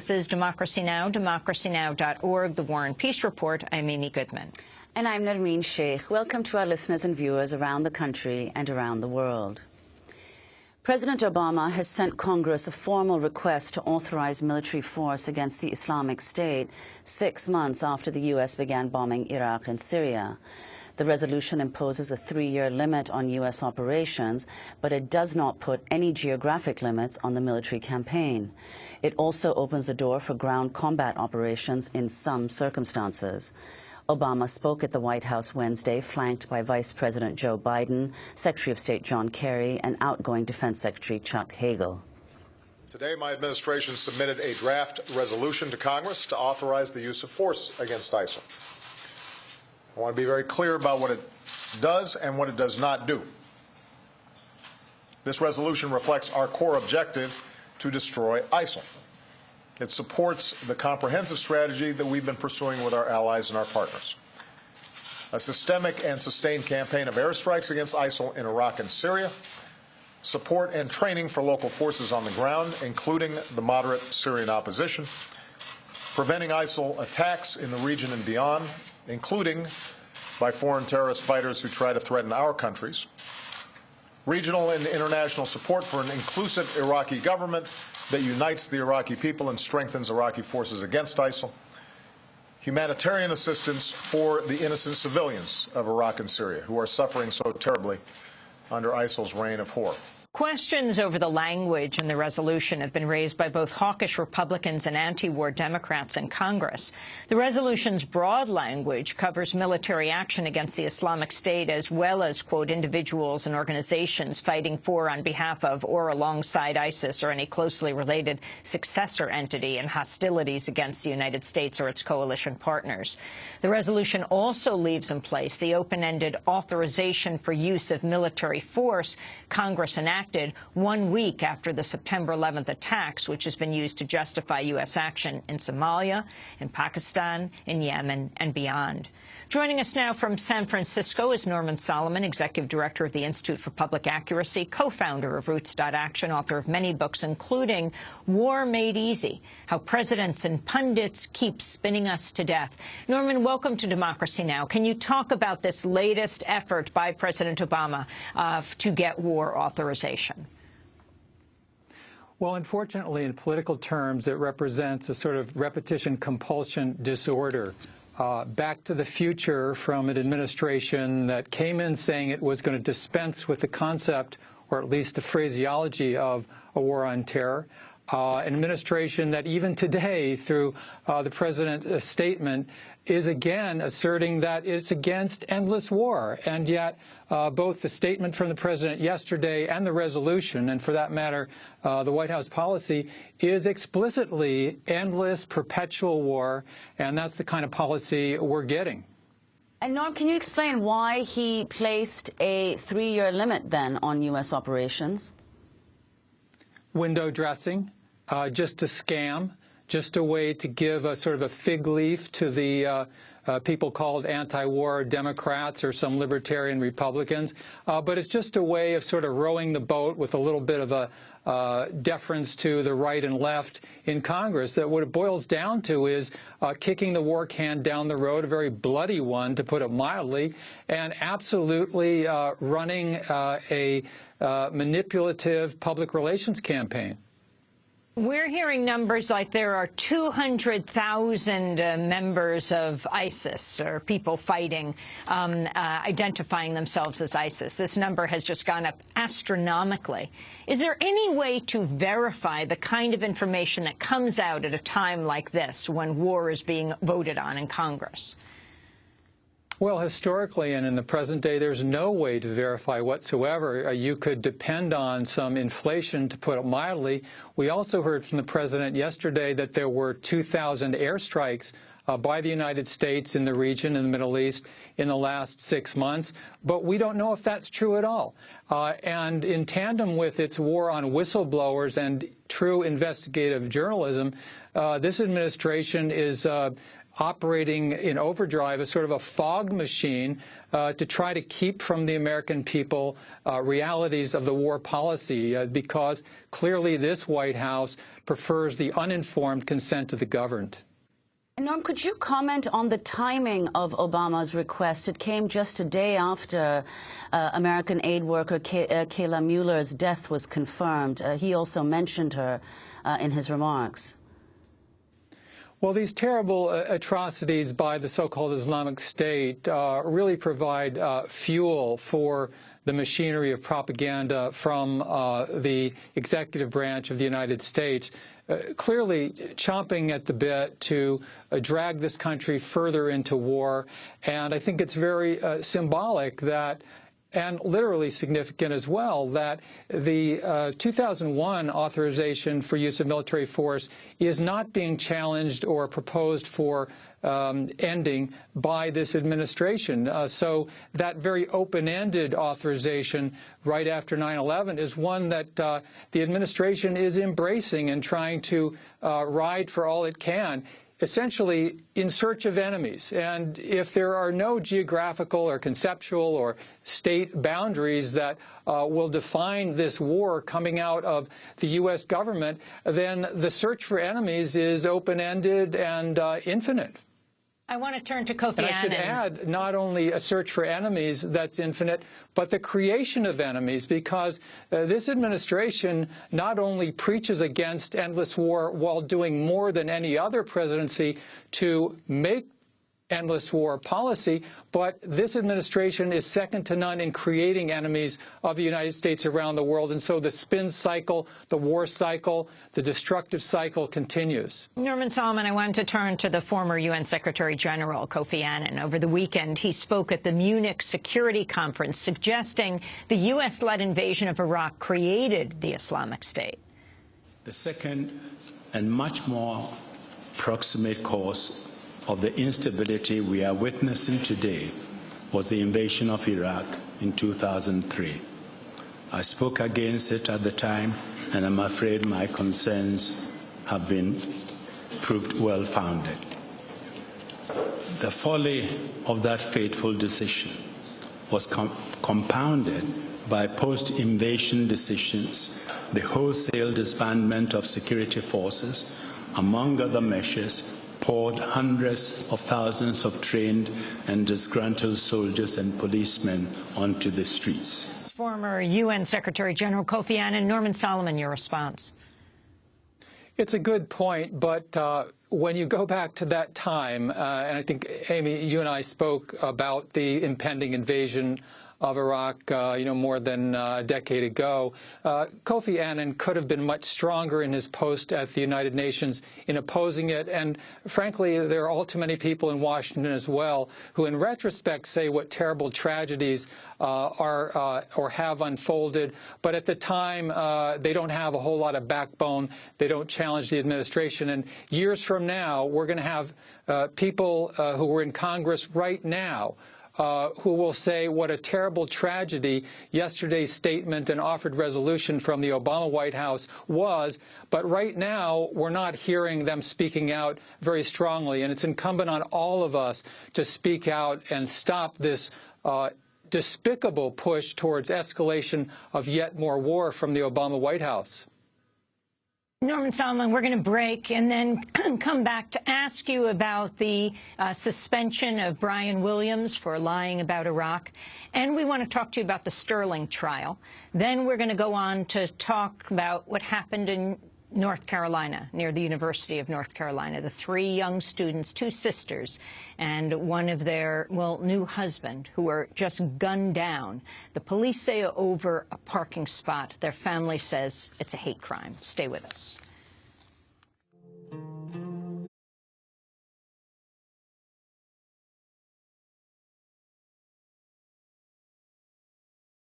This is Democracy Now!, democracynow.org, The War and Peace Report. I'm Amy Goodman. And I'm Nermeen Sheikh. Welcome to our listeners and viewers around the country and around the world. President Obama has sent Congress a formal request to authorize military force against the Islamic State 6 months after the U.S. began bombing Iraq and Syria. The resolution imposes a 3-year limit on U.S. operations, but it does not put any geographic limits on the military campaign. It also opens the door for ground combat operations in some circumstances. Obama spoke at the White House Wednesday, flanked by Vice President Joe Biden, Secretary of State John Kerry, and outgoing Defense Secretary Chuck Hagel. Today, my administration submitted a draft resolution to Congress to authorize the use of force against ISIL. I want to be very clear about what it does and what it does not do. This resolution reflects our core objective to destroy ISIL. It supports the comprehensive strategy that we've been pursuing with our allies and our partners. A systemic and sustained campaign of airstrikes against ISIL in Iraq and Syria, support and training for local forces on the ground, including the moderate Syrian opposition, preventing ISIL attacks in the region and beyond, including by foreign terrorist fighters who try to threaten our countries, regional and international support for an inclusive Iraqi government that unites the Iraqi people and strengthens Iraqi forces against ISIL, humanitarian assistance for the innocent civilians of Iraq and Syria who are suffering so terribly under ISIL's reign of horror. Questions over the language in the resolution have been raised by both hawkish Republicans and anti-war Democrats in Congress. The resolution's broad language covers military action against the Islamic State as well as, quote, individuals and organizations fighting for, on behalf of, or alongside ISIS or any closely related successor entity in hostilities against the United States or its coalition partners. The resolution also leaves in place the open-ended authorization for use of military force Congress enacted 1 week after the September 11th attacks, which has been used to justify U.S. action in Somalia, in Pakistan, in Yemen, and beyond. Joining us now from San Francisco is Norman Solomon, Executive Director of the Institute for Public Accuracy, co-founder of Roots.Action, author of many books, including War Made Easy, How Presidents and Pundits Keep Spinning Us to Death. Norman, welcome to Democracy Now! Can you talk about this latest effort by President Obama to get war authorization? Well, unfortunately, in political terms, it represents a sort of repetition compulsion disorder. Back to the future from an administration that came in saying it was going to dispense with the concept, or at least the phraseology, of a war on terror. An administration that even today, through the president's statement, is again asserting that it's against endless war. And yet, both the statement from the president yesterday and the resolution, and for that matter, the White House policy, is explicitly endless, perpetual war, and that's the kind of policy we're getting. And Norm, can you explain why he placed a 3-year limit then on U.S. operations? Window dressing, just a scam, just a way to give a sort of a fig leaf to the people called anti-war Democrats or some libertarian Republicans. But it's just a way of sort of rowing the boat with a little bit of a deference to the right and left in Congress, that what it boils down to is kicking the war can down the road, a very bloody one, to put it mildly, and absolutely running a manipulative public relations campaign. We're hearing numbers like there are 200,000 members of ISIS, or people fighting, identifying themselves as ISIS. This number has just gone up astronomically. Is there any way to verify the kind of information that comes out at a time like this, when war is being voted on in Congress? Well, historically and in the present day, there's no way to verify whatsoever. You could depend on some inflation, to put it mildly. We also heard from the president yesterday that there were 2,000 airstrikes by the United States in the region, in the Middle East, in the last 6 months. But we don't know if that's true at all. And in tandem with its war on whistleblowers and true investigative journalism, this administration is operating in overdrive as sort of a fog machine to try to keep from the American people realities of the war policy, because clearly this White House prefers the uninformed consent of the governed. And Norm, could you comment on the timing of Obama's request? It came just a day after American aid worker Kayla Mueller's death was confirmed. He also mentioned her in his remarks. Well, these terrible atrocities by the so-called Islamic State really provide fuel for the machinery of propaganda from the executive branch of the United States, clearly chomping at the bit to drag this country further into war. And I think it's very symbolic that, and literally significant as well, that the 2001 authorization for use of military force is not being challenged or proposed for ending by this administration. So that very open-ended authorization right after 9/11 is one that the administration is embracing and trying to ride for all it can, essentially in search of enemies. And if there are no geographical or conceptual or state boundaries that will define this war coming out of the U.S. government, then the search for enemies is open-ended and infinite. I want to turn to Kofi Annan. And I should add, not only a search for enemies that's infinite, but the creation of enemies, because this administration not only preaches against endless war while doing more than any other presidency to make endless war policy, but this administration is second to none in creating enemies of the United States around the world. And so the spin cycle, the war cycle, the destructive cycle continues. Norman Solomon, I wanted to turn to the former UN Secretary General, Kofi Annan. Over the weekend, he spoke at the Munich Security Conference, suggesting the U.S.-led invasion of Iraq created the Islamic State. The second and much more proximate cause of the instability we are witnessing today was the invasion of Iraq in 2003. I spoke against it at the time, and I'm afraid my concerns have been proved well-founded. The folly of that fateful decision was compounded by post-invasion decisions, the wholesale disbandment of security forces, among other measures, poured hundreds of thousands of trained and disgruntled soldiers and policemen onto the streets. Former UN Secretary General Kofi Annan. Norman Solomon, your response. It's a good point, but when you go back to that time, and I think, Amy, you and I spoke about the impending invasion of Iraq, more than a decade ago, Kofi Annan could have been much stronger in his post at the United Nations in opposing it. And frankly, there are all too many people in Washington as well who, in retrospect, say what terrible tragedies are or have unfolded. But at the time, they don't have a whole lot of backbone. They don't challenge the administration. And years from now, we're going to have people who were in Congress right now who will say what a terrible tragedy yesterday's statement and offered resolution from the Obama White House was. But right now, we're not hearing them speaking out very strongly. And it's incumbent on all of us to speak out and stop this despicable push towards escalation of yet more war from the Obama White House. Norman Solomon, we're going to break and then come back to ask you about the suspension of Brian Williams for lying about Iraq. And we want to talk to you about the Sterling trial. Then we're going to go on to talk about what happened in North Carolina, near the University of North Carolina. The 3 young students, 2 sisters, and one of their, new husband, who were just gunned down. The police say over a parking spot. Their family says it's a hate crime. Stay with us.